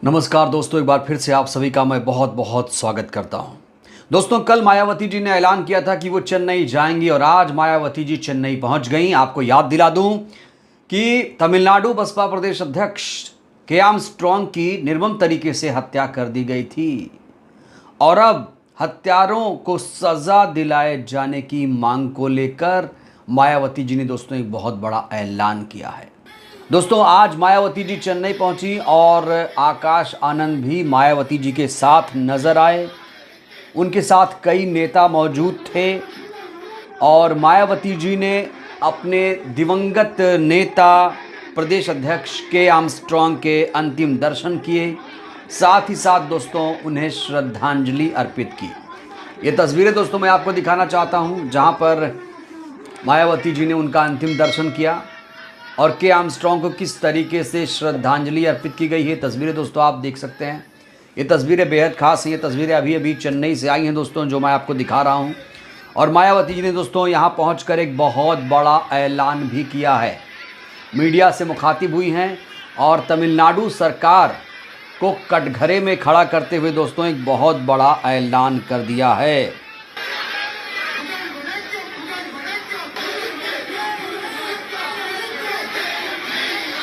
नमस्कार दोस्तों, एक बार फिर से आप सभी का मैं बहुत बहुत स्वागत करता हूं। दोस्तों, कल मायावती जी ने ऐलान किया था कि वो चेन्नई जाएंगी और आज मायावती जी चेन्नई पहुंच गई। आपको याद दिला दूं कि तमिलनाडु बसपा प्रदेश अध्यक्ष के आर्मस्ट्रांग की निर्मम तरीके से हत्या कर दी गई थी और अब हत्यारों को सजा दिलाए जाने की मांग को लेकर मायावती जी ने दोस्तों एक बहुत बड़ा ऐलान किया है। दोस्तों, आज मायावती जी चेन्नई पहुंची और आकाश आनंद भी मायावती जी के साथ नजर आए। उनके साथ कई नेता मौजूद थे और मायावती जी ने अपने दिवंगत नेता प्रदेश अध्यक्ष के आर्मस्ट्रांग के अंतिम दर्शन किए। साथ ही साथ दोस्तों उन्हें श्रद्धांजलि अर्पित की। ये तस्वीरें दोस्तों मैं आपको दिखाना चाहता हूं, जहां पर मायावती जी ने उनका अंतिम दर्शन किया और के आर्मस्ट्रांग को किस तरीके से श्रद्धांजलि अर्पित की गई है। तस्वीरें दोस्तों आप देख सकते हैं। ये तस्वीरें बेहद खास हैं। ये तस्वीरें अभी चेन्नई से आई हैं दोस्तों, जो मैं आपको दिखा रहा हूं। और मायावती जी ने दोस्तों यहां पहुंचकर एक बहुत बड़ा ऐलान भी किया है। मीडिया से मुखातिब हुई हैं और तमिलनाडु सरकार को कटघरे में खड़ा करते हुए दोस्तों एक बहुत बड़ा ऐलान कर दिया है।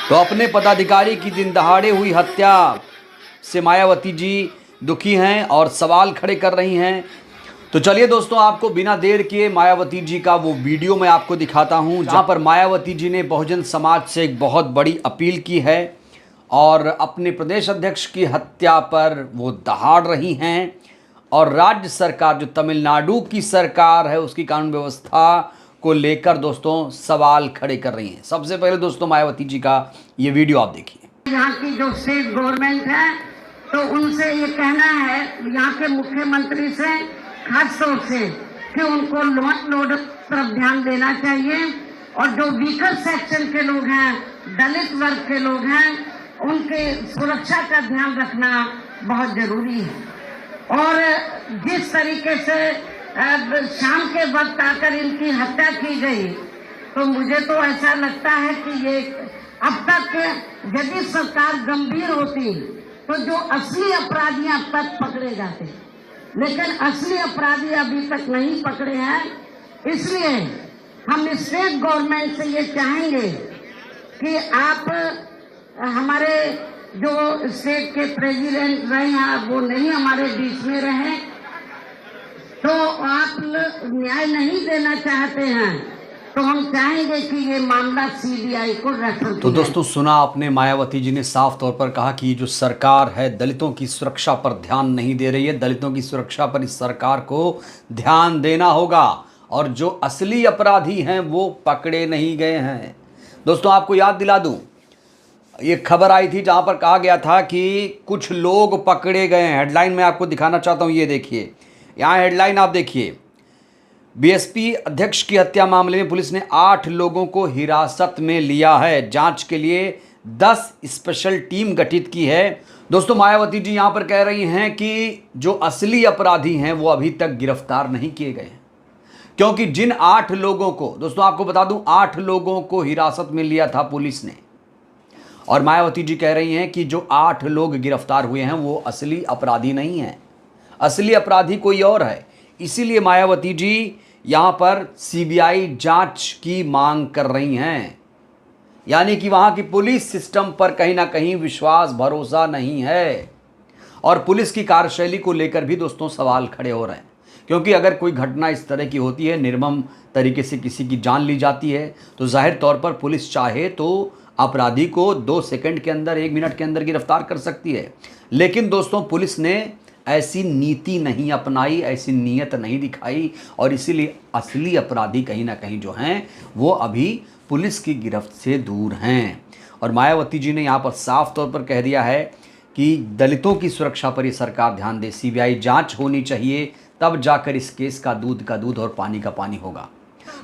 तो अपने पदाधिकारी की दिन दहाड़े हुई हत्या से मायावती जी दुखी हैं और सवाल खड़े कर रही हैं। तो चलिए दोस्तों, आपको बिना देर किए मायावती जी का वो वीडियो मैं आपको दिखाता हूं, जहां पर मायावती जी ने बहुजन समाज से एक बहुत बड़ी अपील की है और अपने प्रदेश अध्यक्ष की हत्या पर वो दहाड़ रही हैं और राज्य सरकार, जो तमिलनाडु की सरकार है, उसकी कानून व्यवस्था को लेकर दोस्तों सवाल खड़े कर रही हैं। सबसे पहले दोस्तों मायावती जी का ये वीडियो आप देखिए। यहाँ की जो स्टेट गवर्नमेंट है, तो उनसे ये कहना है, यहाँ के मुख्यमंत्री से खास तौर से, कि उनको लॉ एंड ऑर्डर तरफ ध्यान देना चाहिए और जो वीकर सेक्शन के लोग हैं, दलित वर्ग के लोग हैं, उनके सुरक्षा का ध्यान रखना बहुत जरूरी है। और जिस तरीके से शाम के वक्त आकर इनकी हत्या की गई, तो मुझे तो ऐसा लगता है कि ये अब तक यदि सरकार गंभीर होती तो जो असली अपराधी अब तक पकड़े जाते, लेकिन असली अपराधी अभी तक नहीं पकड़े हैं। इसलिए हम स्टेट गवर्नमेंट से ये चाहेंगे कि आप हमारे जो स्टेट के प्रेसिडेंट रहे हैं, वो नहीं हमारे बीच में रहे, तो आप न्याय नहीं देना चाहते हैं, तो हम चाहेंगे कि ये मामला सीबीआई को रेफर किया। तो दोस्तों सुना आपने, मायावती जी ने साफ तौर पर कहा कि जो सरकार है दलितों की सुरक्षा पर ध्यान नहीं दे रही है। दलितों की सुरक्षा पर इस सरकार को ध्यान देना होगा और जो असली अपराधी हैं वो पकड़े नहीं गए हैं। दोस्तों आपको याद दिला दूं, ये खबर आई थी जहां पर कहा गया था कि कुछ लोग पकड़े गए हैं। हेडलाइन में आपको दिखाना चाहता हूं, ये देखिए, यहाँ हेडलाइन आप देखिए। बीएसपी अध्यक्ष की हत्या मामले में पुलिस ने 8 लोगों को हिरासत में लिया है। जांच के लिए 10 स्पेशल टीम गठित की है। दोस्तों मायावती जी यहाँ पर कह रही हैं कि जो असली अपराधी हैं वो अभी तक गिरफ्तार नहीं किए गए हैं, क्योंकि जिन 8 लोगों को, दोस्तों आपको बता दूं, 8 लोगों को हिरासत में लिया था पुलिस ने, और मायावती जी कह रही हैं कि जो 8 लोग गिरफ्तार हुए हैं वो असली अपराधी नहीं हैं, असली अपराधी कोई और है। इसीलिए मायावती जी यहाँ पर सीबीआई जांच की मांग कर रही हैं। यानी कि वहाँ की पुलिस सिस्टम पर कहीं ना कहीं विश्वास भरोसा नहीं है और पुलिस की कार्यशैली को लेकर भी दोस्तों सवाल खड़े हो रहे हैं। क्योंकि अगर कोई घटना इस तरह की होती है, निर्मम तरीके से किसी की जान ली जाती है, तो जाहिर तौर पर पुलिस चाहे तो अपराधी को 2 सेकंड के अंदर, 1 मिनट के अंदर गिरफ्तार कर सकती है। लेकिन दोस्तों पुलिस ने ऐसी नीति नहीं अपनाई, ऐसी नीयत नहीं दिखाई और इसीलिए असली अपराधी कहीं ना कहीं जो हैं वो अभी पुलिस की गिरफ्त से दूर हैं। और मायावती जी ने यहाँ पर साफ तौर पर कह दिया है कि दलितों की सुरक्षा पर ये सरकार ध्यान दे, सीबीआई जांच होनी चाहिए, तब जाकर इस केस का दूध और पानी का पानी होगा।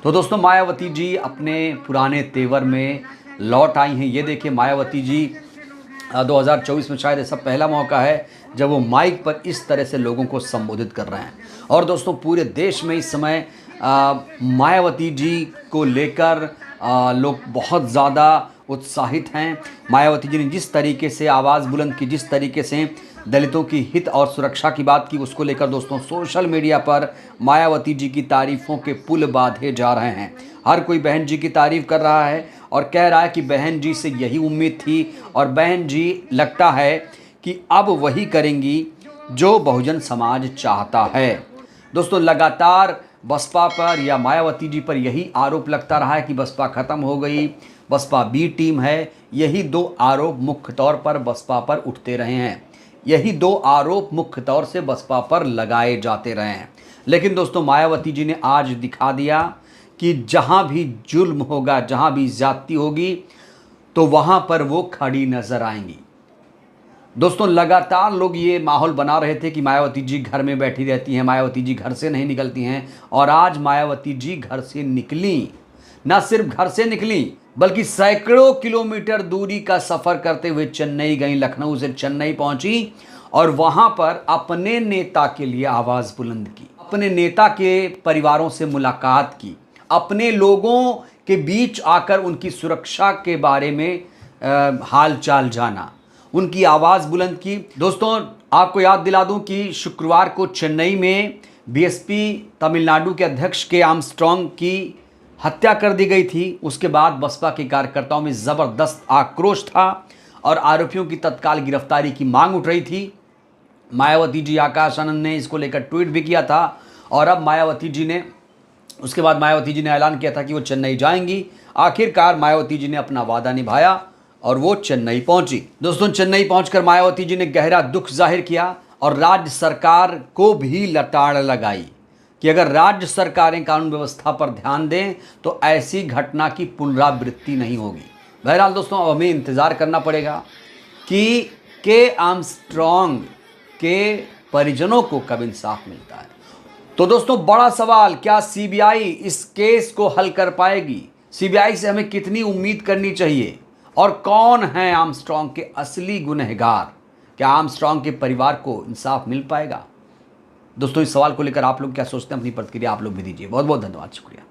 तो दोस्तों मायावती जी अपने पुराने तेवर में लौट आई हैं। ये देखिए, मायावती जी 2024 में शायद ऐसा पहला मौका है जब वो माइक पर इस तरह से लोगों को संबोधित कर रहे हैं। और दोस्तों पूरे देश में इस समय मायावती जी को लेकर लोग बहुत ज़्यादा उत्साहित हैं। मायावती जी ने जिस तरीके से आवाज़ बुलंद की, जिस तरीके से दलितों की हित और सुरक्षा की बात की, उसको लेकर दोस्तों सोशल मीडिया पर मायावती जी की तारीफ़ों के पुल बांधे जा रहे हैं। हर कोई बहन जी की तारीफ़ कर रहा है और कह रहा है कि बहन जी से यही उम्मीद थी और बहन जी लगता है कि अब वही करेंगी जो बहुजन समाज चाहता है। दोस्तों लगातार बसपा पर या मायावती जी पर यही आरोप लगता रहा है कि बसपा ख़त्म हो गई, बसपा बी टीम है। यही दो आरोप मुख्य तौर पर बसपा पर उठते रहे हैं, यही दो आरोप मुख्य तौर से बसपा पर लगाए जाते रहे हैं। लेकिन दोस्तों मायावती जी ने आज दिखा दिया कि जहां भी जुल्म होगा, जहां भी ज्यादती होगी, तो वहां पर वो खड़ी नजर आएंगी। दोस्तों लगातार लोग ये माहौल बना रहे थे कि मायावती जी घर में बैठी रहती हैं, मायावती जी घर से नहीं निकलती हैं, और आज मायावती जी घर से निकली। न सिर्फ घर से निकली बल्कि सैकड़ों किलोमीटर दूरी का सफ़र करते हुए चेन्नई गई, लखनऊ से चेन्नई पहुंची और वहां पर अपने नेता के लिए आवाज़ बुलंद की, अपने नेता के परिवारों से मुलाकात की, अपने लोगों के बीच आकर उनकी सुरक्षा के बारे में हाल चाल जाना, उनकी आवाज़ बुलंद की। दोस्तों आपको याद दिला दूं कि शुक्रवार को चेन्नई में बीएसपी तमिलनाडु के अध्यक्ष के आर्मस्ट्रांग की हत्या कर दी गई थी। उसके बाद बसपा के कार्यकर्ताओं में ज़बरदस्त आक्रोश था और आरोपियों की तत्काल गिरफ्तारी की मांग उठ रही थी। मायावती जी, आकाश आनंद ने इसको लेकर ट्वीट भी किया था और अब उसके बाद मायावती जी ने ऐलान किया था कि वो चेन्नई जाएंगी। आखिरकार मायावती जी ने अपना वादा निभाया और वो चेन्नई पहुंची। दोस्तों चेन्नई पहुंचकर मायावती जी ने गहरा दुख जाहिर किया और राज्य सरकार को भी लताड़ लगाई कि अगर राज्य सरकारें कानून व्यवस्था पर ध्यान दें तो ऐसी घटना की पुनरावृत्ति नहीं होगी। बहरहाल दोस्तों अब हमें इंतज़ार करना पड़ेगा कि के आर्मस्ट्रांग के परिजनों को कब इंसाफ मिलता है। तो दोस्तों बड़ा सवाल, क्या सीबीआई इस केस को हल कर पाएगी? सीबीआई से हमें कितनी उम्मीद करनी चाहिए? और कौन है आर्मस्ट्रांग के असली गुनहगार? क्या आर्मस्ट्रांग के परिवार को इंसाफ मिल पाएगा? दोस्तों इस सवाल को लेकर आप लोग क्या सोचते हैं? अपनी प्रतिक्रिया आप लोग भी दीजिए। बहुत बहुत धन्यवाद, शुक्रिया।